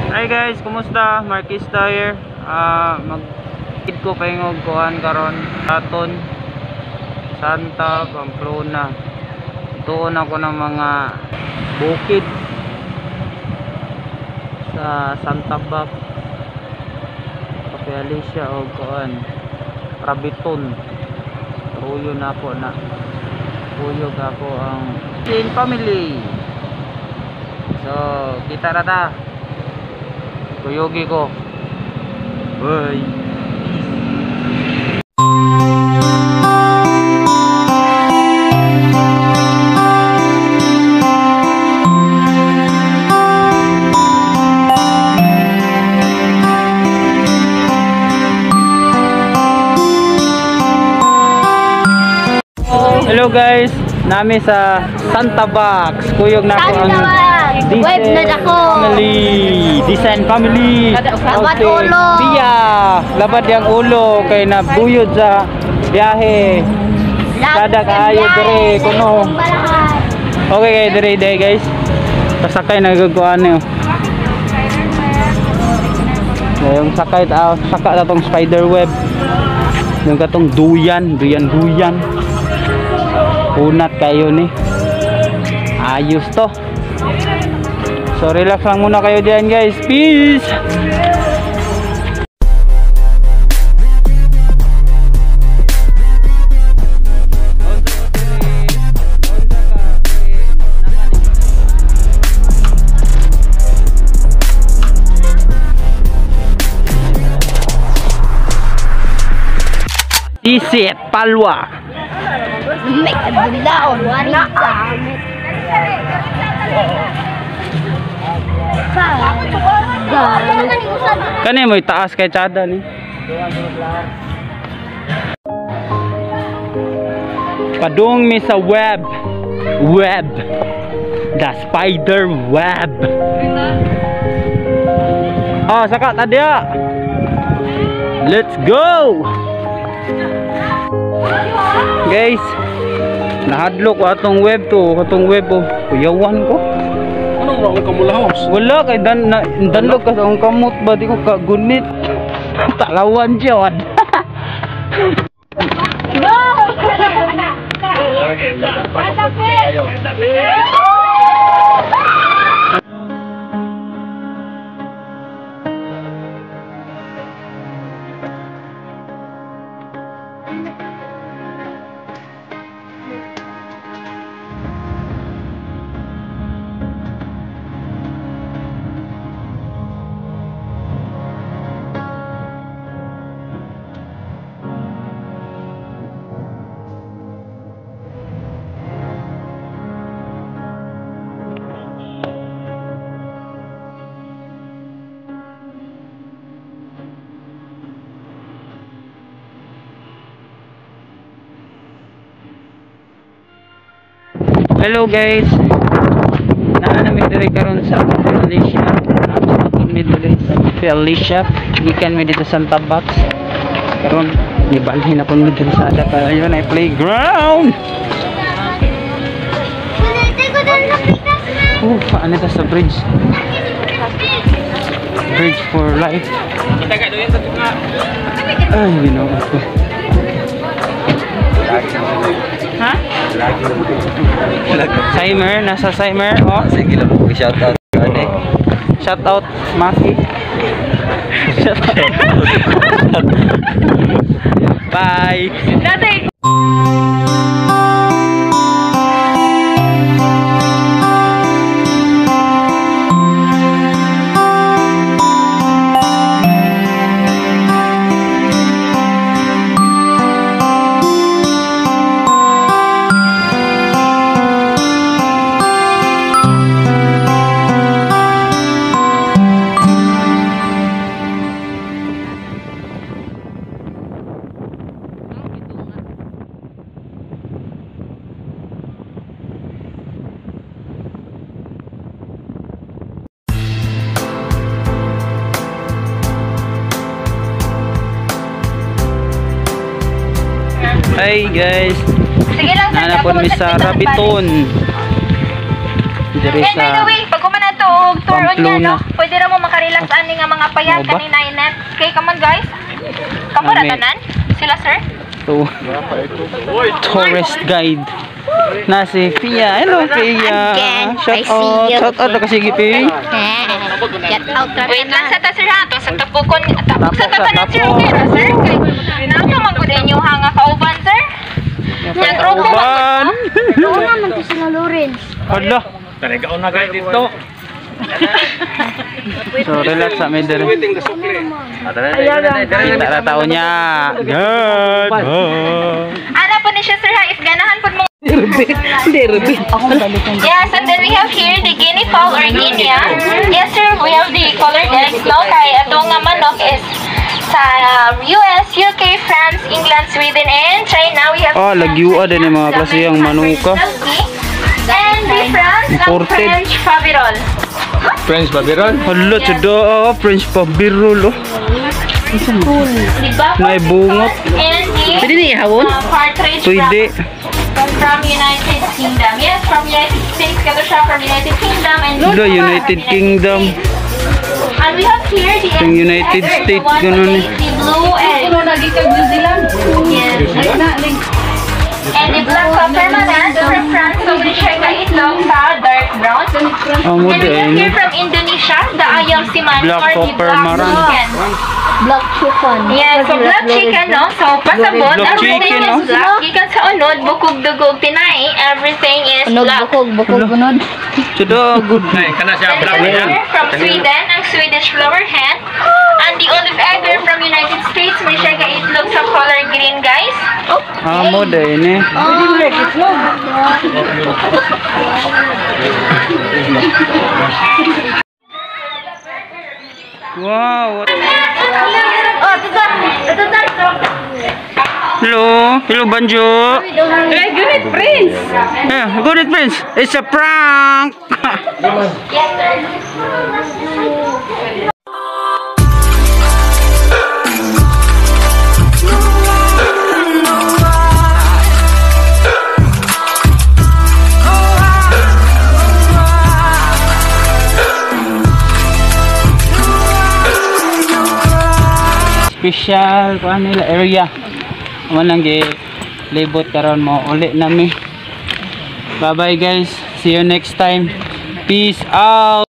Hi guys, kumusta? Marquis Tire. Mag-kid ko pahingog kuhan karon aton Santa Pamplona. Tuon ako ng mga bukid sa Santa Bac, Cafe Alicia o kuhan Rabiton. Tuyo na ako na tuyog ako ang Sin family. So kita rata tuyogi ko. Bye. Hello guys, nami sa Santa Bac. Kuyog na ako ang Design family. Labad ulo. Pia, labad yang ulo kay nabuyod sa biyahe. Kada kaayo dire kuno. Okay kay dire guys. Pasakay na gagawaan niyo. Yung sakay saka na tong spider web. Yung katong duyan. Unat kayo ni. Ayos to. So relax lang muna kayo diyan guys. Peace. Isit palwa. Kani mo itaas kay tsada ni. Padung mi sa web. The spider web. Oh, saka tadi ya. Let's go. Guys, nahadlok atong web to, kuyawan ko. Anong wrong ka mula house? Wala kay danlog ka sa akong kamot ba di ko kagunit. Talawan siya. Hello guys, naanamig diri karon sa Alicia. Alicia, gikan mi dito sa Santa Bac. Karon nibalhin na pud mi diri sa ada kayon ay playground. Paano ta sa bridge? Bridge for life. Kita ka doon sa tunga. Ay, ginawa ko. Ha? Simer, nasa Simer. Oh, sige lang po, shout out gani. Shout out Maki. Shout out. Bye. Dati. Hi guys. Nanapon mi sa Rabiton. Diri sa pag kumana to. og tour unya Pamplona. no. Pwede ra mo makarelax ani nga mga payat Ano ba? kanina inet. Kay come on guys. Kamo ra Amen. tanan? Sila sir? to tourist guide na si Pia. Hello Pia. Again, Shout I see out. you. Shout out na kasi Pia. Get out ra. Wait lang sa ta sir ha. To sa tapukon. Tapok sa Tapok, tanan sir. tapok. Okay ra sir. Kay napa man gud inyo hanga kauban sir. Nagrupo Uban. Oo naman to sila Lawrence. Hala. Talaga na guys dito. So relax sa may dere. Kita na tao niya. Good. Ana po ni siya sir ha. If ganahan po mo. Yes, and then we have here the guinea fowl or guinea. Yes sir, we have the colored eggs. No, kay ato nga manok is sa US, UK, France, England, Sweden, and China. We have Ah, lagyua din yung mga klase yung manuka. and the France ng Imported. French Favirol. Friends, Babiron. Hala, tada. French pabirol. Oh. The Buffalo Naibungot. and the Pwede niya ihawon? partridge Pwede. from United Kingdom. Yes, from United States. Kato siya from United Kingdom. And Hala, United Kingdom. And we have here the Yung United eggs. States, The one ganun with eh. the blue egg. New Zealand? Yes. And the black pepper manas from France. So we siya ka itlog sa dark brown. Amo And we have din. here from Indonesia, the ayam siman Black or the pepper black maran. chicken. Black chicken. Yeah, so black chicken, no? So pasabot, Black everything chicken, is no? black. Gikan sa unod, bukog dugog tinay, everything is black. Bukog bunod. Tada, good. Ay, kana siya And black we have yan. here from Sweden, ang Swedish flower hen. And the olive egg are from United States. May siya ka itlog sa color green, guys. Amo din eh. Wow. Oh, ito. Hello. Hello, Banjo. Hey, good prince. Yeah, good it, Prince. It's a prank. Yes, sir. Special kuan nila area. Amo nang gi libot karon mo uli nami. Bye bye guys. See you next time. Peace out.